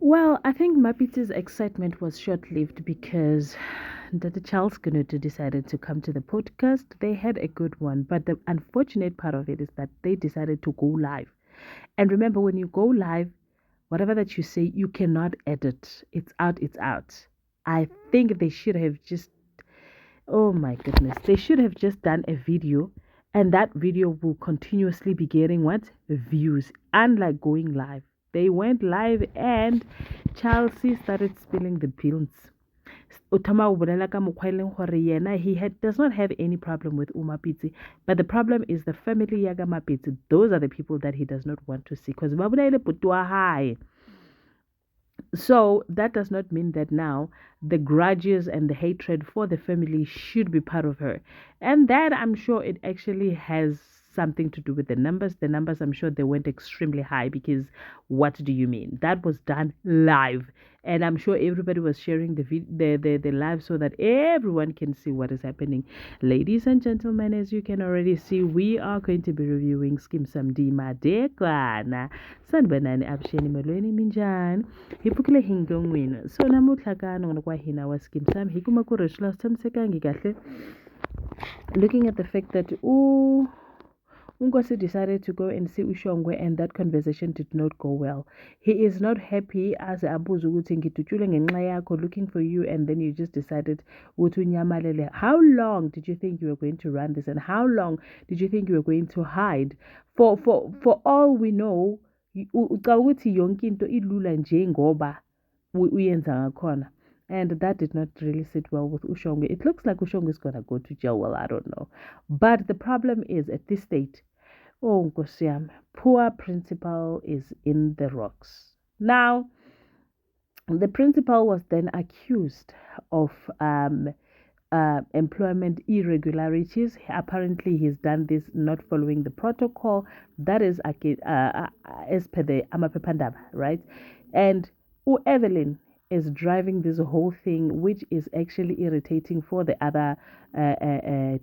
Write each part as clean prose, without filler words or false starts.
Well, I think Mapiti's excitement was short-lived because the Charles Ganuto decided to come to the podcast. They had a good one, but the unfortunate part of it is that they decided to go live. And remember, when you go live, whatever that you say, you cannot edit. It's out, it's out. I think they should have just, oh my goodness, they should have just done a video, and that video will continuously be getting what? Views, unlike going live. They went live and Chelsea started spilling the beans. O thoma o bolela ka mokgwa e leng gore yena does not have any problem with Umapitsi, but the problem is the family ya ka Mapitsi. Those are the people that he does not want to see because ba bolaile putu wa hae. So that does not mean that now the grudges and the hatred for the family should be part of her. And that I'm sure it actually has something to do with the numbers. The numbers, I'm sure they went extremely high because what do you mean? That was done live. And I'm sure everybody was sharing the live so that everyone can see what is happening. Ladies and gentlemen, as you can already see, we are going to be reviewing Skim Samdi Madekwana. Sanibonani abusheni molweni minjani? Hiphukile hingongwini. So namuhla ka nona kwa hina wa Skim Sam hikuma ku rishla samsekangi kahle. Looking at the fact that Ungosi decided to go and see Ushongwe and that conversation did not go well. He is not happy as abuza ukuthi ngidutshule ngenxa yakho looking for you and then you just decided ukuthi unyamalele. How long did you think you were going to run this and how long did you think you were going to hide? For all we know, ucabanga ukuthi yonke into ilula njengoba uyenza ngakhona. And that did not really sit well with Ushongwe. It looks like Ushongwe is going to go to jail. Well, I don't know. But the problem is at this state, oh, Nkosiam, poor principal is in the rocks. Now, the principal was then accused of employment irregularities. Apparently, he's done this not following the protocol. That is as per the Amapepandaba, right? And Evelyn is driving this whole thing, which is actually irritating for the other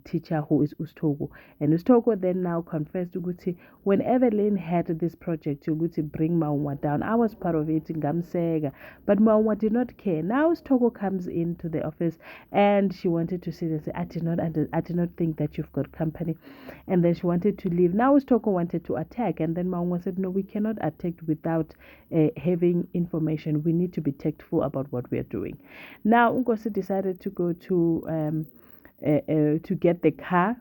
teacher who is Ustogo. And Ustogo then now confessed to Guti when Evelyn had this project to Guti bring Maunwa down. I was part of it in Gamsega, but Maunwa did not care. Now Ustogo comes into the office and she wanted to sit and say, I did not think that you've got company. And then she wanted to leave. Now Ustogo wanted to attack, and then Maunwa said, no, we cannot attack without having information. We need to be tactful about what we are doing. Now Unkosi decided to go to get the car.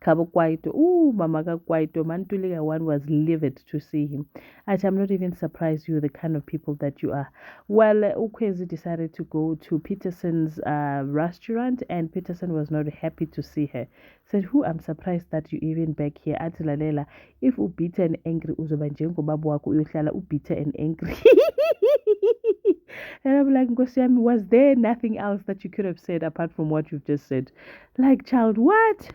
Kabo Kwaito. Ooh, Mama Kwaito. Mantuliga one was livid to see him. I'm not even surprised you're the kind of people that you are. Well, Ukwezi decided to go to Peterson's restaurant, and Peterson was not happy to see her. Said, who I'm surprised that you even back here. Atilalela, if ubita and angry, uzobanjengo babu wako uyohlala ubita and angry. And I'm like, Ngosiami, was there nothing else that you could have said apart from what you've just said? Like, child, what?